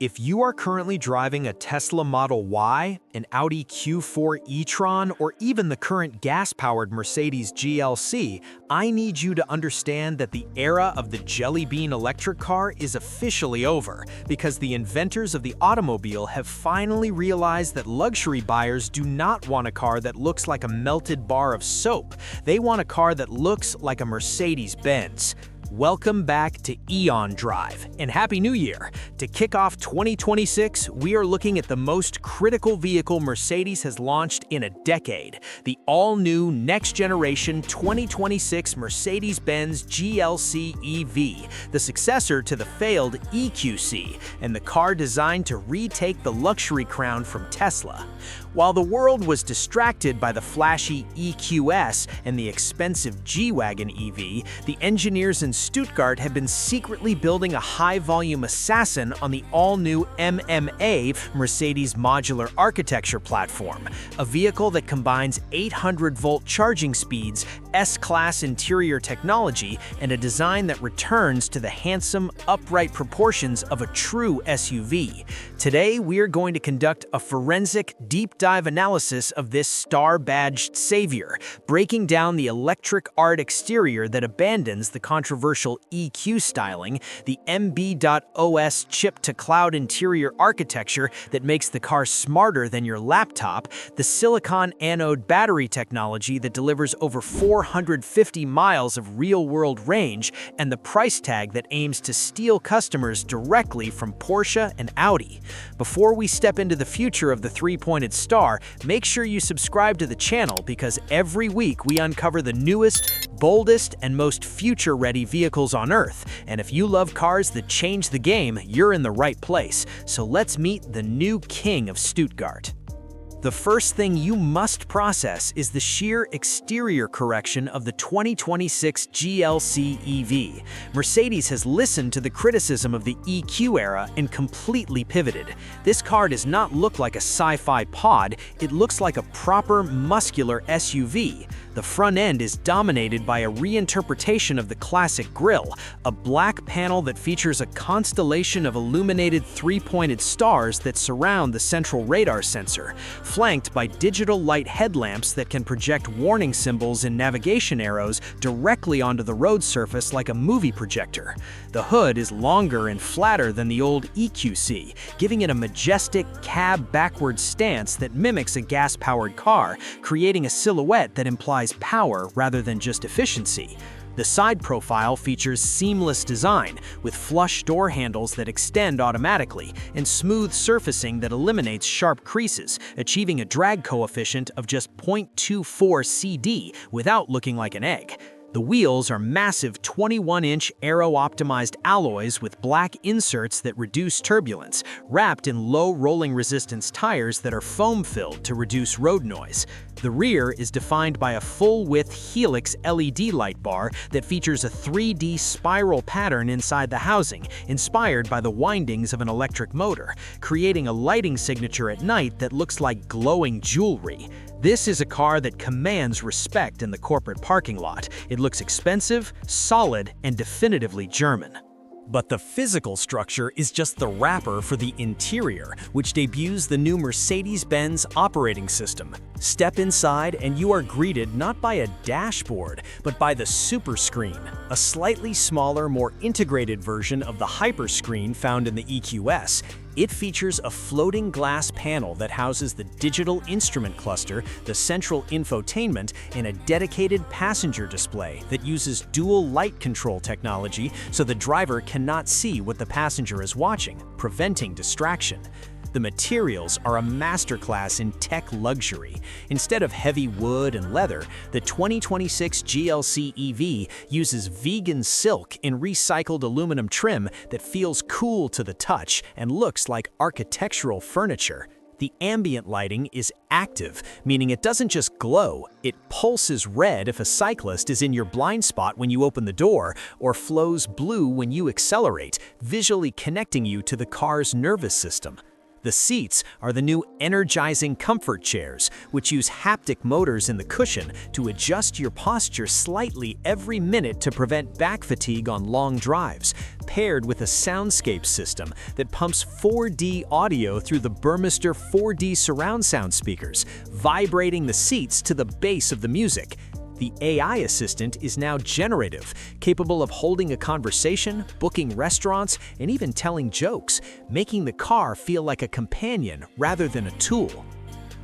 If you are currently driving a Tesla Model Y, an Audi Q4 e-tron, or even the current gas-powered Mercedes GLC, I need you to understand that the era of the Jelly Bean electric car is officially over, because the inventors of the automobile have finally realized that luxury buyers do not want a car that looks like a melted bar of soap. They want a car that looks like a Mercedes-Benz. Welcome back to EonDrive, and Happy New Year! To kick off 2026, we are looking at the most critical vehicle Mercedes has launched in a decade, the all-new next-generation 2026 Mercedes-Benz GLC EV, the successor to the failed EQC, and the car designed to retake the luxury crown from Tesla. While the world was distracted by the flashy EQS and the expensive G-Wagon EV, the engineers in Stuttgart have been secretly building a high-volume assassin on the all-new MMA Mercedes Modular Architecture Platform, a vehicle that combines 800-volt charging speeds, S-Class interior technology, and a design that returns to the handsome, upright proportions of a true SUV. Today, we are going to conduct a forensic, deep-dive analysis of this star-badged savior, breaking down the electric art exterior that abandons the controversial EQ styling, the MB.OS chip-to-cloud interior architecture that makes the car smarter than your laptop, the silicon anode battery technology that delivers over 450 miles of real-world range, and the price tag that aims to steal customers directly from Porsche and Audi. Before we step into the future of the three-pointed star, make sure you subscribe to the channel because every week we uncover the newest, boldest, and most future-ready vehicles on Earth. And if you love cars that change the game, you're in the right place. So let's meet the new king of Stuttgart. The first thing you must process is the sheer exterior correction of the 2026 GLC EV. Mercedes has listened to the criticism of the EQ era and completely pivoted. This car does not look like a sci-fi pod, it looks like a proper, muscular SUV. The front end is dominated by a reinterpretation of the classic grille, a black panel that features a constellation of illuminated three-pointed stars that surround the central radar sensor, flanked by digital light headlamps that can project warning symbols and navigation arrows directly onto the road surface like a movie projector. The hood is longer and flatter than the old EQC, giving it a majestic cab backward stance that mimics a gas-powered car, creating a silhouette that implies power rather than just efficiency. The side profile features seamless design, with flush door handles that extend automatically and smooth surfacing that eliminates sharp creases, achieving a drag coefficient of just 0.24 CD without looking like an egg. The wheels are massive 21-inch aero-optimized alloys with black inserts that reduce turbulence, wrapped in low rolling resistance tires that are foam-filled to reduce road noise. The rear is defined by a full-width helix LED light bar that features a 3D spiral pattern inside the housing, inspired by the windings of an electric motor, creating a lighting signature at night that looks like glowing jewelry. This is a car that commands respect in the corporate parking lot. It looks expensive, solid, and definitively German. But the physical structure is just the wrapper for the interior, which debuts the new Mercedes-Benz operating system. Step inside and you are greeted not by a dashboard, but by the Superscreen, a slightly smaller, more integrated version of the Hyperscreen found in the EQS. It features a floating glass panel that houses the digital instrument cluster, the central infotainment, and a dedicated passenger display that uses dual light control technology so the driver cannot see what the passenger is watching, preventing distraction. The materials are a masterclass in tech luxury. Instead of heavy wood and leather, the 2026 GLC EV uses vegan silk in recycled aluminum trim that feels cool to the touch and looks like architectural furniture. The ambient lighting is active, meaning it doesn't just glow, it pulses red if a cyclist is in your blind spot when you open the door, or flows blue when you accelerate, visually connecting you to the car's nervous system. The seats are the new energizing comfort chairs, which use haptic motors in the cushion to adjust your posture slightly every minute to prevent back fatigue on long drives, paired with a soundscape system that pumps 4D audio through the Burmester 4D surround sound speakers, vibrating the seats to the bass of the music. The AI assistant is now generative, capable of holding a conversation, booking restaurants, and even telling jokes, making the car feel like a companion rather than a tool.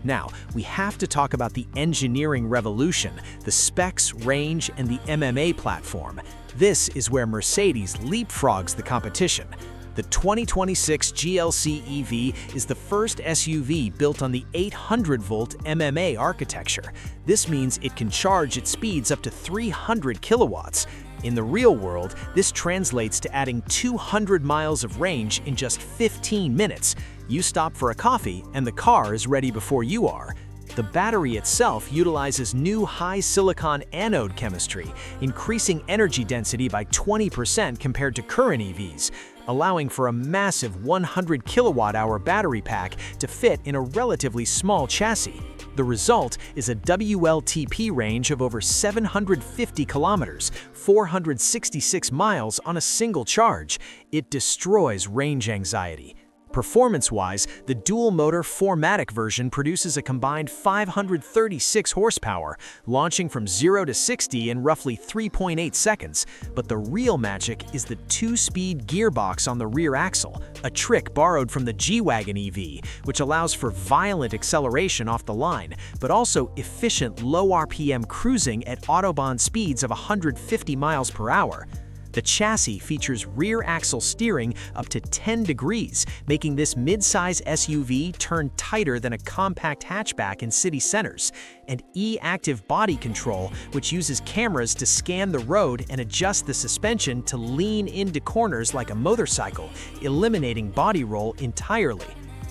Now, we have to talk about the engineering revolution, the specs, range, and the MMA platform. This is where Mercedes leapfrogs the competition. The 2026 GLC EV is the first SUV built on the 800-volt MMA architecture. This means it can charge at speeds up to 300 kilowatts. In the real world, this translates to adding 200 miles of range in just 15 minutes. You stop for a coffee, and the car is ready before you are. The battery itself utilizes new high-silicon anode chemistry, increasing energy density by 20% compared to current EVs, allowing for a massive 100 kilowatt-hour battery pack to fit in a relatively small chassis. The result is a WLTP range of over 750 kilometers, 466 miles on a single charge. It destroys range anxiety. Performance-wise, the dual-motor 4MATIC version produces a combined 536 horsepower, launching from 0 to 60 in roughly 3.8 seconds. But the real magic is the 2-speed gearbox on the rear axle, a trick borrowed from the G-Wagon EV, which allows for violent acceleration off the line, but also efficient low RPM cruising at Autobahn speeds of 150 miles per hour. The chassis features rear axle steering up to 10 degrees, making this mid-size SUV turn tighter than a compact hatchback in city centers, and E-Active body control, which uses cameras to scan the road and adjust the suspension to lean into corners like a motorcycle, eliminating body roll entirely.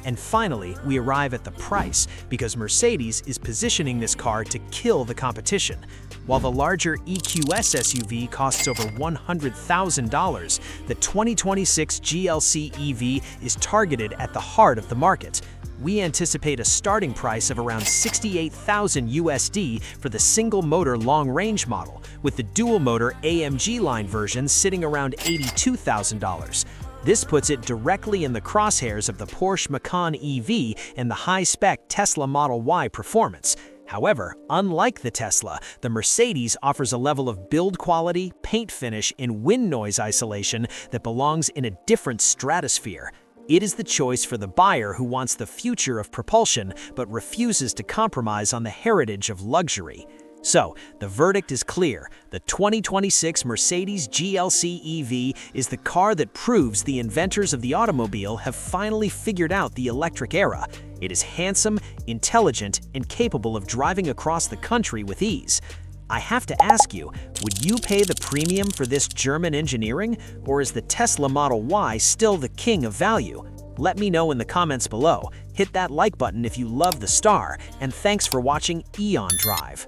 And finally, we arrive at the price, because Mercedes is positioning this car to kill the competition. While the larger EQS SUV costs over $100,000, the 2026 GLC EV is targeted at the heart of the market. We anticipate a starting price of around $68,000 USD for the single-motor long-range model, with the dual-motor AMG line version sitting around $82,000. This puts it directly in the crosshairs of the Porsche Macan EV and the high-spec Tesla Model Y performance. However, unlike the Tesla, the Mercedes offers a level of build quality, paint finish, and wind noise isolation that belongs in a different stratosphere. It is the choice for the buyer who wants the future of propulsion but refuses to compromise on the heritage of luxury. So, the verdict is clear. The 2026 Mercedes GLC EV is the car that proves the inventors of the automobile have finally figured out the electric era. It is handsome, intelligent, and capable of driving across the country with ease. I have to ask you, would you pay the premium for this German engineering, or is the Tesla Model Y still the king of value? Let me know in the comments below. Hit that like button if you love the star, and thanks for watching EonDrive.